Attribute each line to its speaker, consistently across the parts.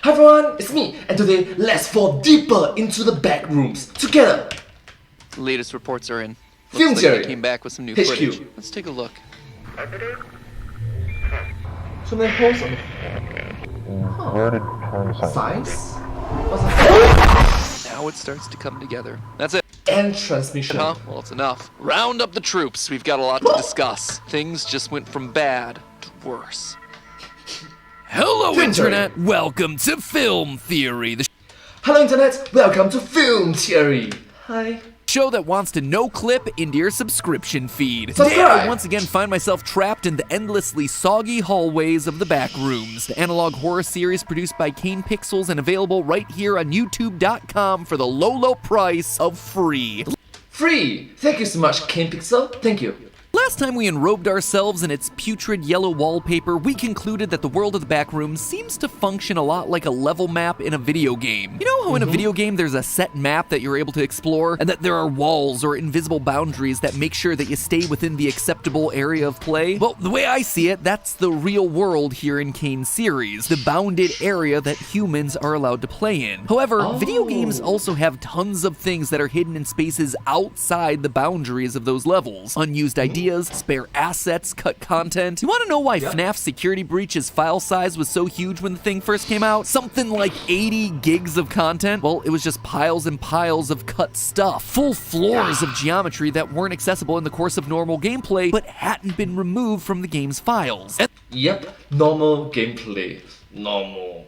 Speaker 1: Hi everyone, it's me, and today let's fall deeper into the backrooms together.
Speaker 2: The latest reports are in.
Speaker 1: Film
Speaker 2: Looks like
Speaker 1: theory.
Speaker 2: they came back with some new
Speaker 1: HQ.
Speaker 2: footage. Let's take a look.
Speaker 1: So many holes on
Speaker 3: Inverted turn sight.
Speaker 1: science? What's that?
Speaker 2: Now it starts to come together. That's it.
Speaker 1: And transmission.
Speaker 2: Huh? Well, it's enough. Round up the troops. We've got a lot to discuss. Things just went from bad to worse.
Speaker 4: Hello,
Speaker 1: Film theory.
Speaker 4: Internet! Welcome to Film Theory, the
Speaker 1: Hello Internet, welcome to Film Theory. Hi.
Speaker 4: show that wants to no-clip into your subscription feed. Today,
Speaker 1: Subscribe.
Speaker 4: I once again find myself trapped in the endlessly soggy hallways of the Backrooms, the analog horror series produced by Kane Pixels and available right here on YouTube.com for the low price of free.
Speaker 1: Free. Thank you so much, Kane Pixel. Thank you.
Speaker 4: Last time we enrobed ourselves in its putrid yellow wallpaper, we concluded that the world of the Backrooms seems to function a lot like a level map in a video game. You know how in a video game there's a set map that you're able to explore, and that there are walls or invisible boundaries that make sure that you stay within the acceptable area of play? Well, the way I see it, that's the real world here in Kane's series, the bounded area that humans are allowed to play in. However, video games also have tons of things that are hidden in spaces outside the boundaries of those levels. Unused ideas, spare assets, cut content. You want to know why FNAF's security breach's file size was so huge when the thing first came out? Something like 80 gigs of content? Well, it was just piles and piles of cut stuff. Full floors of geometry that weren't accessible in the course of normal gameplay, but hadn't been removed from the game's files. And
Speaker 1: Yep, normal gameplay. Normal.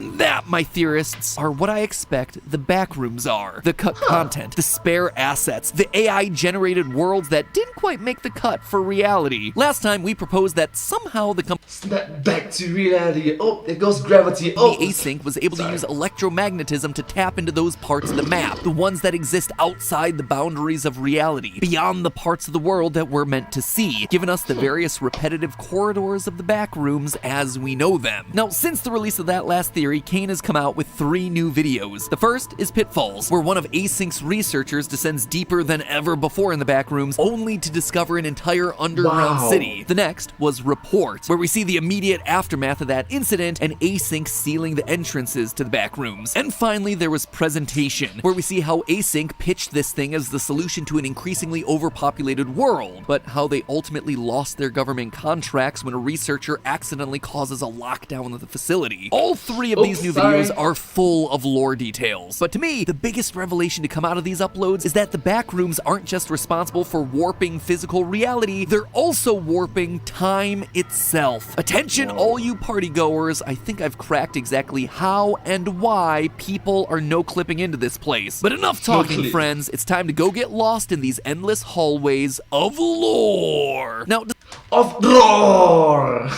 Speaker 4: that, my theorists, are what I expect the Backrooms are. The cut content, the spare assets, the AI-generated worlds that didn't quite make the cut for reality. Last time, we proposed that somehow the
Speaker 1: Snap back to reality. Oh, there goes gravity. Oh,
Speaker 4: async was able to
Speaker 1: sorry.
Speaker 4: use electromagnetism to tap into those parts of the map, the ones that exist outside the boundaries of reality, beyond the parts of the world that we're meant to see, giving us the various repetitive corridors of the Backrooms as we know them. Now, since the release of that last theory, Kane has come out with 3 new videos. The first is Pitfalls, where one of Async's researchers descends deeper than ever before in the Backrooms, only to discover an entire underground
Speaker 1: Wow.
Speaker 4: city. The next was Report, where we see the immediate aftermath of that incident and Async sealing the entrances to the Backrooms. And finally, there was Presentation, where we see how Async pitched this thing as the solution to an increasingly overpopulated world, but how they ultimately lost their government contracts when a researcher accidentally causes a lockdown of the facility. All 3 of these new videos are full of lore details. But to me, the biggest revelation to come out of these uploads is that the Backrooms aren't just responsible for warping physical reality, they're also warping time itself. Attention all you partygoers, I think I've cracked exactly how and why people are no-clipping into this place. But enough talking,
Speaker 1: No-clip.
Speaker 4: friends. It's time to go get lost in these endless hallways of lore. Now,
Speaker 1: of roar.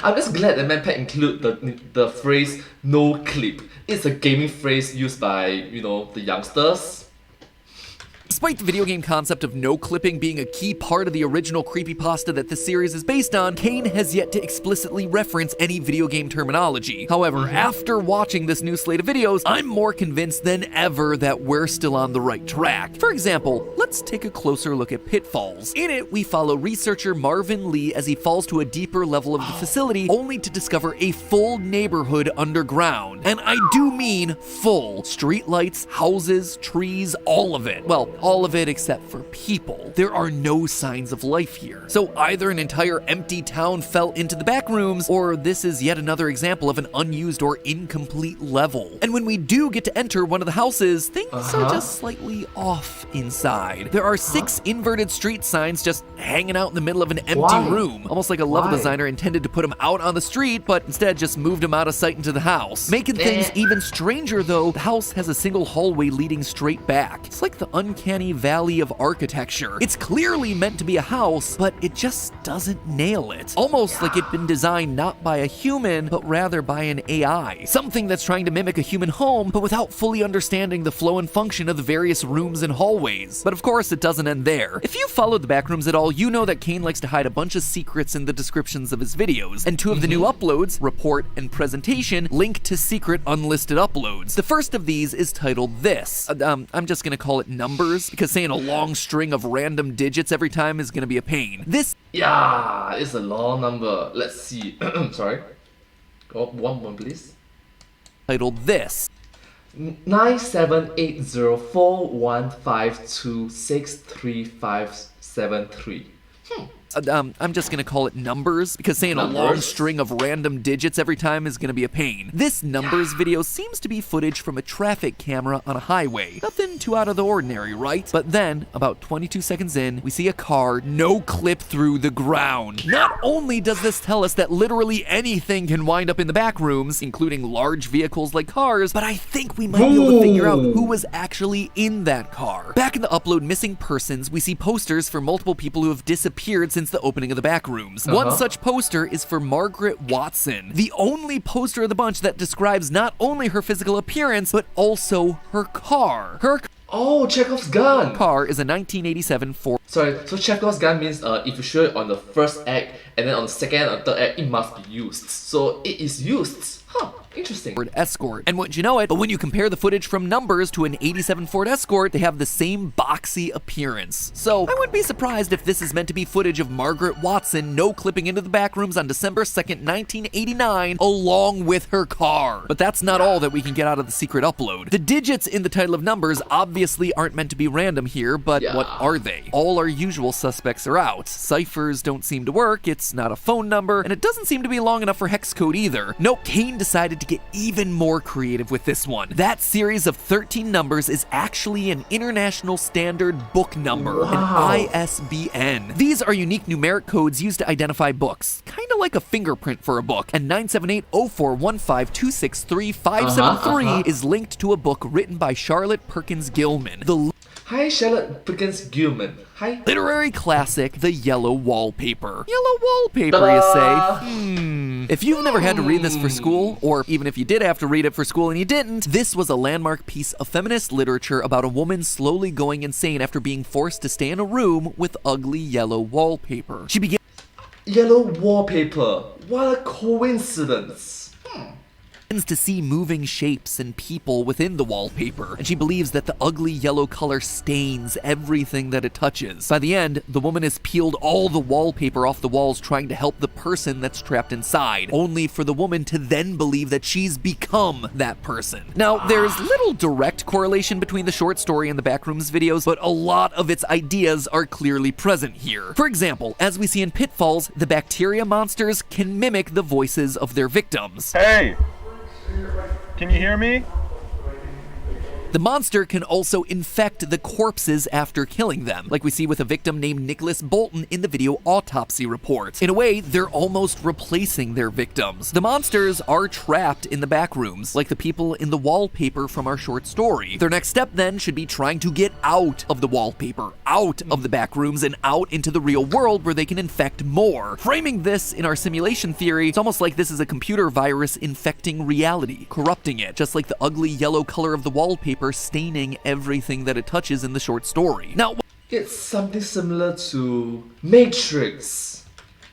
Speaker 1: I'm just glad that Manpack include the phrase "no clip." It's a gaming phrase used by, you know, the youngsters.
Speaker 4: despite the video game concept of no clipping being a key part of the original creepypasta that this series is based on, Kane has yet to explicitly reference any video game terminology. However, after watching this new slate of videos, I'm more convinced than ever that we're still on the right track. For example, let's take a closer look at Pitfalls. In it, we follow researcher Marvin Lee as he falls to a deeper level of the facility, only to discover a full neighborhood underground. And I do mean full. Streetlights, houses, trees, all of it. Well, all of it except for people. There are no signs of life here. So either an entire empty town fell into the Backrooms, or this is yet another example of an unused or incomplete level. And when we do get to enter one of the houses, things are just slightly off inside. There are 6 inverted street signs just hanging out in the middle of an empty room, almost like a level designer intended to put them out on the street, but instead just moved them out of sight into the house. Making things even stranger though, the house has a single hallway leading straight back. It's like the uncanny valley of architecture. It's clearly meant to be a house, but it just doesn't nail it. Almost like it'd been designed not by a human, but rather by an AI. Something that's trying to mimic a human home, but without fully understanding the flow and function of the various rooms and hallways. But of course, it doesn't end there. If you've followed the Backrooms at all, you know that Kane likes to hide a bunch of secrets in the descriptions of his videos, and 2 of the new uploads, Report and Presentation, link to secret unlisted uploads. The first of these is titled This. I'm just gonna call it numbers, because saying a long string of random digits every time is gonna be a pain. This
Speaker 1: Yeah, it's a long number. Let's see. Sorry. Oh, one more, please.
Speaker 4: Titled this.
Speaker 1: 9780415263573.
Speaker 4: I'm just gonna call it numbers because saying a long
Speaker 1: Numbers?
Speaker 4: string of random digits every time is gonna be a pain. This numbers video seems to be footage from a traffic camera on a highway. Nothing too out of the ordinary, right? But then, about 22 seconds in, we see a car no clip through the ground. Not only does this tell us that literally anything can wind up in the back rooms, including large vehicles like cars, but I think we might be able to figure out who was actually in that car. Back in the upload missing persons, we see posters for multiple people who have disappeared since the opening of the back rooms. One such poster is for Margaret Watson, the only poster of the bunch that describes not only her physical appearance, but also her car. Her
Speaker 1: Oh, Chekhov's gun!
Speaker 4: car is a 1987 Ford.
Speaker 1: Sorry, so Chekhov's gun means if you show it on the first act and then on the second or third act, it must be used. So it is used. Huh, interesting.
Speaker 4: Ford Escort. And wouldn't you know it, but when you compare the footage from Numbers to an 87 Ford Escort, they have the same boxy appearance. So I wouldn't be surprised if this is meant to be footage of Margaret Watson no clipping into the back rooms on December 2nd, 1989, along with her car. But that's not all that we can get out of the secret upload. The digits in the title of Numbers obviously aren't meant to be random here, but what are they? All our usual suspects are out. Ciphers don't seem to work, it's not a phone number, and it doesn't seem to be long enough for hex code either. Nope, Kane decided to get even more creative with this one. That series of 13 numbers is actually an international standard book number, an ISBN. These are unique numeric codes used to identify books, kind of like a fingerprint for a book, and 9780415263573 is linked to a book written by Charlotte Perkins Gilman. The
Speaker 1: Hi, Charlotte Perkins Gilman. Hi.
Speaker 4: literary classic, The Yellow Wallpaper. Yellow wallpaper, you say? If you've never had to read this for school, or even if you did have to read it for school and you didn't, this was a landmark piece of feminist literature about a woman slowly going insane after being forced to stay in a room with ugly yellow wallpaper. She began
Speaker 1: Yellow wallpaper. What a coincidence.
Speaker 4: to see moving shapes and people within the wallpaper, and she believes that the ugly yellow color stains everything that it touches. By the end, the woman has peeled all the wallpaper off the walls trying to help the person that's trapped inside, only for the woman to then believe that she's become that person. Now, there's little direct correlation between the short story and the Backrooms videos, but a lot of its ideas are clearly present here. For example, as we see in Pitfalls, the bacteria monsters can mimic the voices of their victims.
Speaker 3: Hey! Can you hear me?
Speaker 4: The monster can also infect the corpses after killing them, like we see with a victim named Nicholas Bolton in the video autopsy report. In a way, they're almost replacing their victims. The monsters are trapped in the back rooms, like the people in the wallpaper from our short story. Their next step then should be trying to get out of the wallpaper, out of the back rooms, and out into the real world where they can infect more. Framing this in our simulation theory, it's almost like this is a computer virus infecting reality, corrupting it, just like the ugly yellow color of the wallpaper staining everything that it touches in the short story. Now,
Speaker 1: It's something similar to Matrix.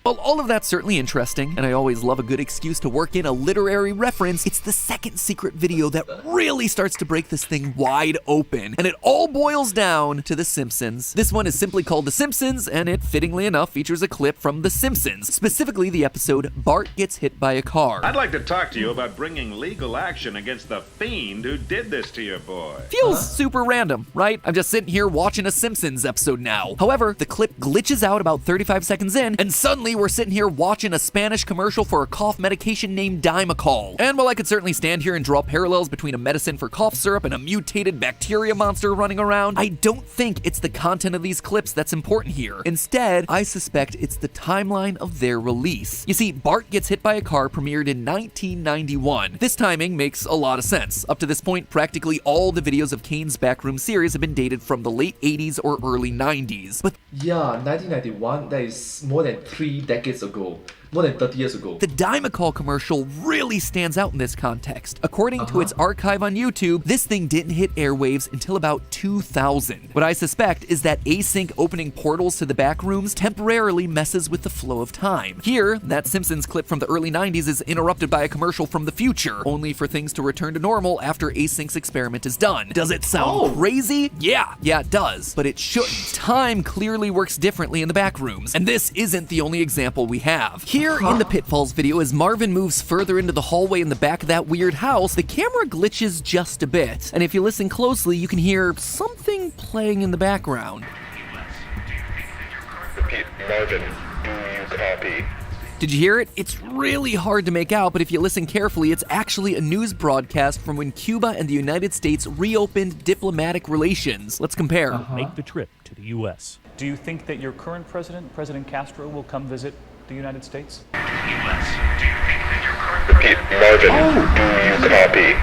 Speaker 4: while all of that's certainly interesting, and I always love a good excuse to work in a literary reference, it's the second secret video that really starts to break this thing wide open, and it all boils down to The Simpsons. This one is simply called The Simpsons, and it, fittingly enough, features a clip from The Simpsons, specifically the episode Bart Gets Hit by a Car.
Speaker 5: I'd like to talk to you about bringing legal action against the fiend who did this to your boy.
Speaker 4: Feels super random, right? I'm just sitting here watching a Simpsons episode now. However, the clip glitches out about 35 seconds in, and suddenly we're sitting here watching a Spanish commercial for a cough medication named Dimacol. And while I could certainly stand here and draw parallels between a medicine for cough syrup and a mutated bacteria monster running around, I don't think it's the content of these clips that's important here. Instead, I suspect it's the timeline of their release. You see, Bart Gets Hit by a Car premiered in 1991. This timing makes a lot of sense. Up to this point, practically all the videos of Kane's Backroom series have been dated from the late 80s or early 90s. But
Speaker 1: Yeah, 1991, that is more than 3 decades ago. More than 30 years ago.
Speaker 4: the Dimacol commercial really stands out in this context. According to its archive on YouTube, this thing didn't hit airwaves until about 2000. What I suspect is that async opening portals to the back rooms temporarily messes with the flow of time. Here, that Simpsons clip from the early 90s is interrupted by a commercial from the future, only for things to return to normal after async's experiment is done. Does it sound crazy? Yeah, it does, but it shouldn't. Time clearly works differently in the back rooms, and this isn't the only example we have. Here here in the Pitfalls video, as Marvin moves further into the hallway in the back of that weird house, the camera glitches just a bit. And if you listen closely, you can hear something playing in the background.
Speaker 6: Repeat, Marvin, do you copy?
Speaker 4: Did you hear it? It's really hard to make out, but if you listen carefully, it's actually a news broadcast from when Cuba and the United States reopened diplomatic relations. Let's compare.
Speaker 7: Make the trip to the U.S. Do you think that your current president, President Castro, will come visit the United States?
Speaker 6: Repeat, Marvin, do you copy?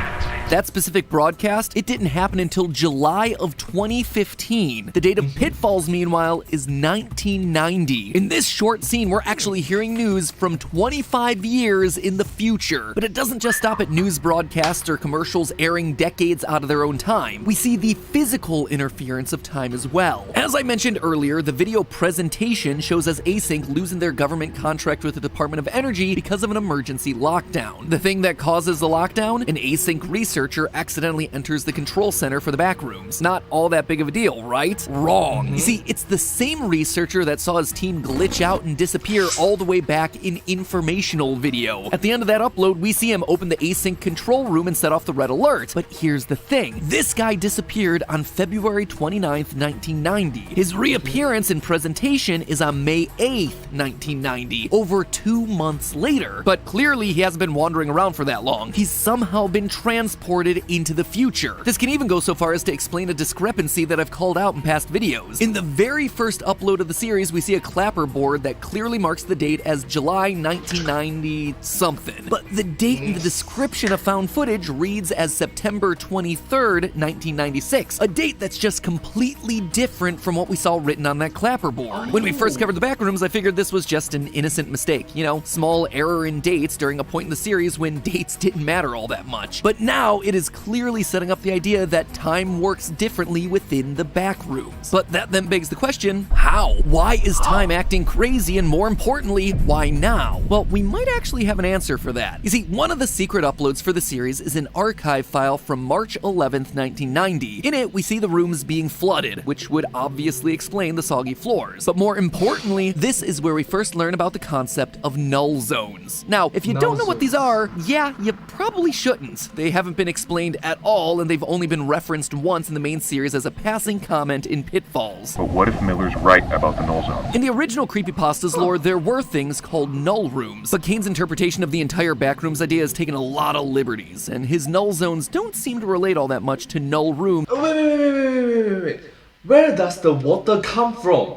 Speaker 4: That specific broadcast, it didn't happen until July of 2015. The date of Pitfalls, meanwhile, is 1990. In this short scene, we're actually hearing news from 25 years in the future. But it doesn't just stop at news broadcasts or commercials airing decades out of their own time. We see the physical interference of time as well. As I mentioned earlier, the video presentation shows us Async losing their government contract with the Department of Energy because of an emergency lockdown. The thing that causes the lockdown? An Async researcher accidentally enters the control center for the Backrooms. Not all that big of a deal, right? Wrong. You see, it's the same researcher that saw his team glitch out and disappear all the way back in informational video. At the end of that upload, we see him open the Async control room and set off the red alert. But here's the thing. This guy disappeared on February 29th, 1990. His reappearance and presentation is on May 8th, 1990, over 2 months later. But clearly he hasn't been wandering around for that long. He's somehow been transported into the future. This can even go so far as to explain a discrepancy that I've called out in past videos. In the very first upload of the series, we see a clapper board that clearly marks the date as July 1990 something. But the date in the description of found footage reads as September 23rd, 1996, a date that's just completely different from what we saw written on that clapper board. When we first covered the Backrooms, I figured this was just an innocent mistake. You know, small error in dates during a point in the series when dates didn't matter all that much. But now it is clearly setting up the idea that time works differently within the Backrooms. But that then begs the question, how? Why is time acting crazy, and more importantly, why now? Well, we might actually have an answer for that. You see, one of the secret uploads for the series is an archive file from March 11th, 1990. In it, we see the rooms being flooded, which would obviously explain the soggy floors. But more importantly, this is where we first learn about the concept of null zones. Now, if you don't know what these are, yeah, you probably shouldn't. They haven't been explained at all, and they've only been referenced once in the main series as a passing comment in Pitfalls.
Speaker 6: But what if Miller's right about the null zones?
Speaker 4: In the original Creepypasta's lore, there were things called null rooms, but Kane's interpretation of the entire Backrooms idea has taken a lot of liberties, and his null zones don't seem to relate all that much to null room.
Speaker 1: Wait. Where does the water come from?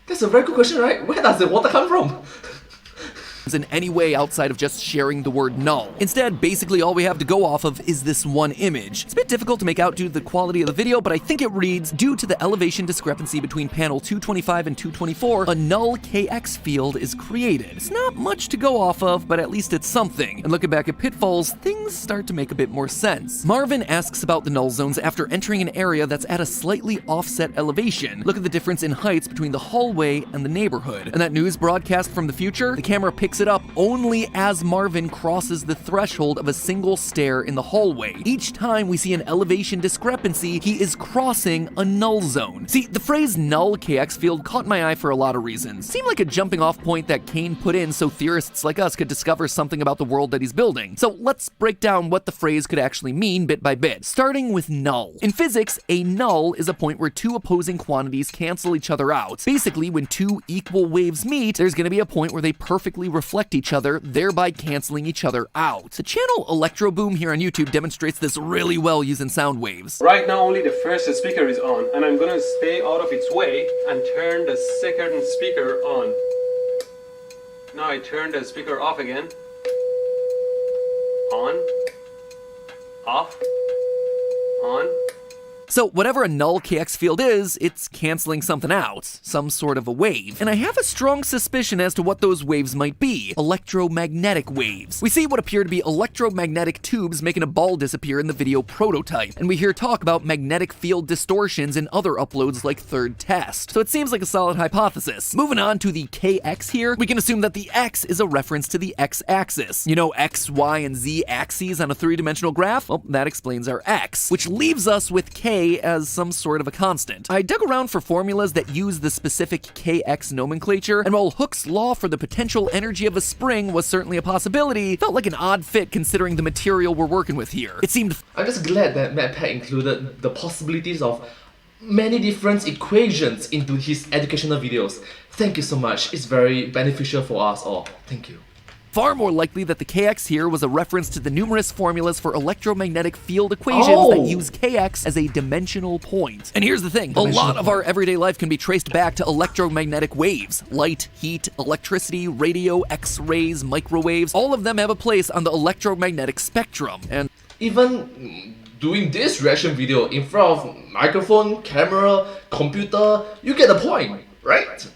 Speaker 1: That's a very good question, right? Where does the water come from?
Speaker 4: In any way outside of just sharing the word null. Instead, basically all we have to go off of is this one image. It's a bit difficult to make out due to the quality of the video, but I think it reads, due to the elevation discrepancy between panel 225 and 224, a null KX field is created. It's not much to go off of, but at least it's something. And looking back at Pitfalls, things start to make a bit more sense. Marvin asks about the null zones after entering an area that's at a slightly offset elevation. Look at the difference in heights between the hallway and the neighborhood. And that news broadcast from the future, the camera picks it up only as Marvin crosses the threshold of a single stair in the hallway. Each time we see an elevation discrepancy, he is crossing a null zone. See, the phrase null KX field caught my eye for a lot of reasons. Seemed like a jumping off point that Kane put in so theorists like us could discover something about the world that he's building. So let's break down what the phrase could actually mean bit by bit, starting with null. In physics, a null is a point where two opposing quantities cancel each other out. Basically, when two equal waves meet, there's going to be a point where they perfectly reflect each other, thereby canceling each other out. The channel Electro Boom here on YouTube demonstrates this really well using sound waves.
Speaker 8: Right now only the first speaker is on, and I'm gonna stay out of its way and turn the second speaker on. Now I turn the speaker off again. On. Off. On.
Speaker 4: So whatever a null KX field is, it's canceling something out, some sort of a wave. And I have a strong suspicion as to what those waves might be. Electromagnetic waves. We see what appear to be electromagnetic tubes making a ball disappear in the video prototype, and we hear talk about magnetic field distortions in other uploads like Third Test. So it seems like a solid hypothesis. Moving on to the KX here, we can assume that the X is a reference to the X-axis. You know, X, Y, and Z axes on a three-dimensional graph? Well, that explains our X, which leaves us with K K as some sort of a constant. I dug around for formulas that use the specific KX nomenclature, and while Hooke's law for the potential energy of a spring was certainly a possibility, felt like an odd fit considering the material we're working with here. It seemed
Speaker 1: I'm just glad that MatPat included the possibilities of many different equations into his educational videos. Thank you so much. It's very beneficial for us all. Thank you.
Speaker 4: far more likely that the KX here was a reference to the numerous formulas for electromagnetic field equations that use KX as a dimensional point. And here's the thing, a lot of our everyday life can be traced back to electromagnetic waves. Light, heat, electricity, radio, X-rays, microwaves, all of them have a place on the electromagnetic spectrum. And
Speaker 1: even doing this reaction video in front of microphone, camera, computer, you get the point, right?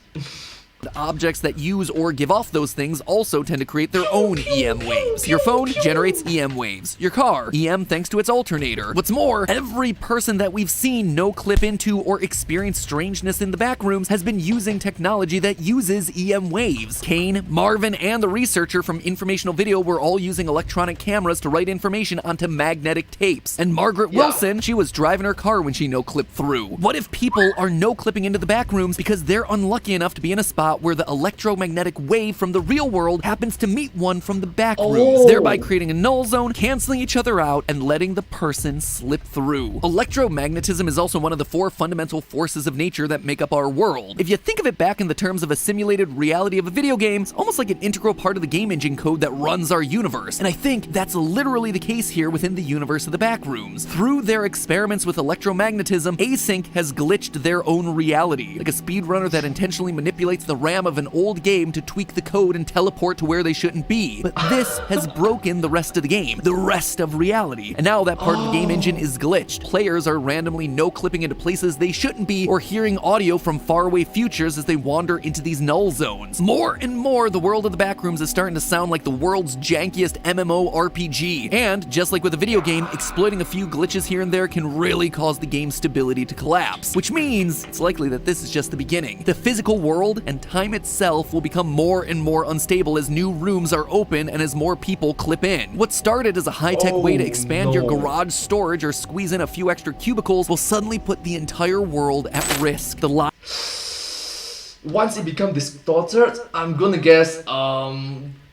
Speaker 4: objects that use or give off those things also tend to create their own EM waves. Your phone generates EM waves. Your car, EM thanks to its alternator. What's more, every person that we've seen no clip into or experience strangeness in the Backrooms has been using technology that uses EM waves. Kane, Marvin, and the researcher from Informational Video were all using electronic cameras to write information onto magnetic tapes. And Margaret Wilson, she was driving her car when she no-clipped through. What if people are no-clipping into the Backrooms because they're unlucky enough to be in a spot where the electromagnetic wave from the real world happens to meet one from the Backrooms, thereby creating a null zone, canceling each other out, and letting the person slip through. Electromagnetism is also one of the 4 fundamental forces of nature that make up our world. If you think of it back in the terms of a simulated reality of a video game, it's almost like an integral part of the game engine code that runs our universe. And I think that's literally the case here within the universe of the Backrooms. Through their experiments with electromagnetism, Async has glitched their own reality, like a speedrunner that intentionally manipulates the RAM of an old game to tweak the code and teleport to where they shouldn't be. But this has broken the rest of the game, the rest of reality. And now that part of the game engine is glitched. Players are randomly no-clipping into places they shouldn't be or hearing audio from faraway futures as they wander into these null zones. More and more, the world of the Backrooms is starting to sound like the world's jankiest MMORPG. And just like with a video game, exploiting a few glitches here and there can really cause the game's stability to collapse. Which means it's likely that this is just the beginning. The physical world and time itself will become more and more unstable as new rooms are open and as more people clip in. What started as a high-tech way to expand your garage storage or squeeze in a few extra cubicles will suddenly put the entire world at risk.
Speaker 1: Once it becomes distorted, I'm gonna guess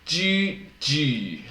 Speaker 1: GG.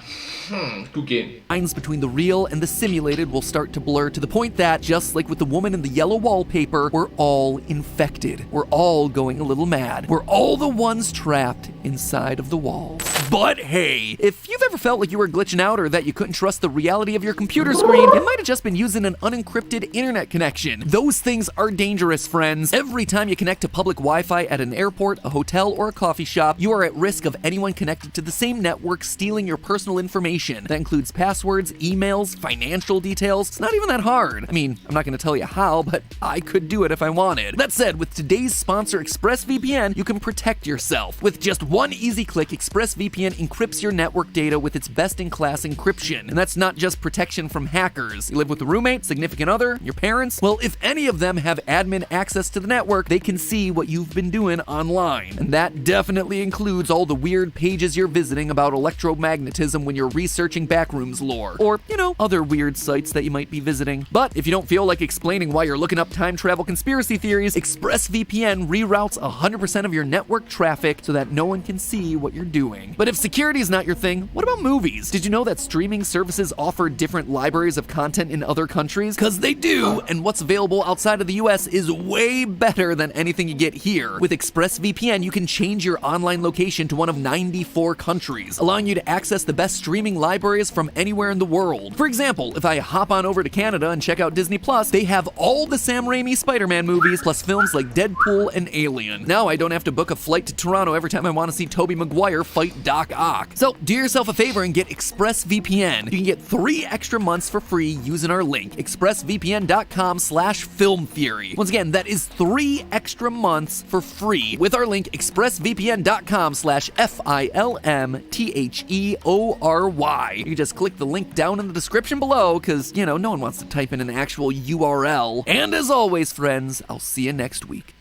Speaker 1: Good game.
Speaker 4: Lines between the real and the simulated will start to blur to the point that, just like with the woman in the yellow wallpaper, we're all infected. We're all going a little mad. We're all the ones trapped inside of the walls. But hey, if you've ever felt like you were glitching out or that you couldn't trust the reality of your computer screen, it might have just been using an unencrypted internet connection. Those things are dangerous, friends. Every time you connect to public Wi-Fi at an airport, a hotel, or a coffee shop, you are at risk of anyone connected to the same network stealing your personal information. That includes passwords, emails, financial details. It's not even that hard. I mean, I'm not going to tell you how, but I could do it if I wanted. That said, with today's sponsor ExpressVPN, you can protect yourself. With just one easy click, ExpressVPN encrypts your network data with its best-in-class encryption. And that's not just protection from hackers. You live with a roommate, significant other, your parents? Well, if any of them have admin access to the network, they can see what you've been doing online. And that definitely includes all the weird pages you're visiting about electromagnetism when you're researching Backrooms lore, or, you know, other weird sites that you might be visiting. But if you don't feel like explaining why you're looking up time travel conspiracy theories, ExpressVPN reroutes 100% of your network traffic so that no one can see what you're doing. But if security is not your thing, what about movies? Did you know that streaming services offer different libraries of content in other countries? Because they do, and what's available outside of the US is way better than anything you get here. With ExpressVPN, you can change your online location to one of 94 countries, allowing you to access the best streaming libraries from anywhere in the world. For example, if I hop on over to Canada and check out Disney Plus, they have all the Sam Raimi Spider-Man movies, plus films like Deadpool and Alien. Now I don't have to book a flight to Toronto every time I want to see Tobey Maguire fight Doc Ock. So do yourself a favor and get ExpressVPN. You can get 3 extra months for free using our link, expressvpn.com/filmtheory. Once again, that is 3 extra months for free with our link, expressvpn.com/FILMTHEORY. You can just click the link down in the description below because, you know, no one wants to type in an actual URL. And as always, friends, I'll see you next week.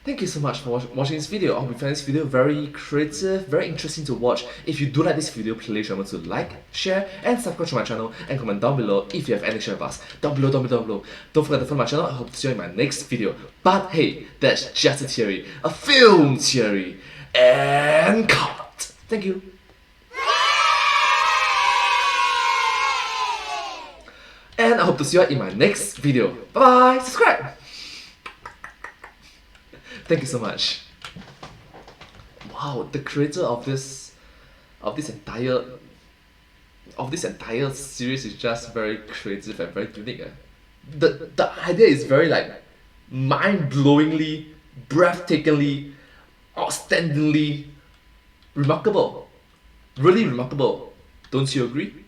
Speaker 1: Thank you so much for watching this video. I hope you find this video very creative, very interesting to watch. If you do like this video, please remember to like, share, and subscribe to my channel, and comment down below if you have any share with us. Down below. Don't forget to follow my channel. I hope to see you in my next video. But hey, that's just a theory, a film theory, and cut. Thank you. And I hope to see you in my next video. Bye bye. Subscribe. Thank you so much. Wow, the creator of this entire series is just very creative and very unique. The idea is very like mind-blowingly, breathtakingly, outstandingly remarkable. Really remarkable. Don't you agree?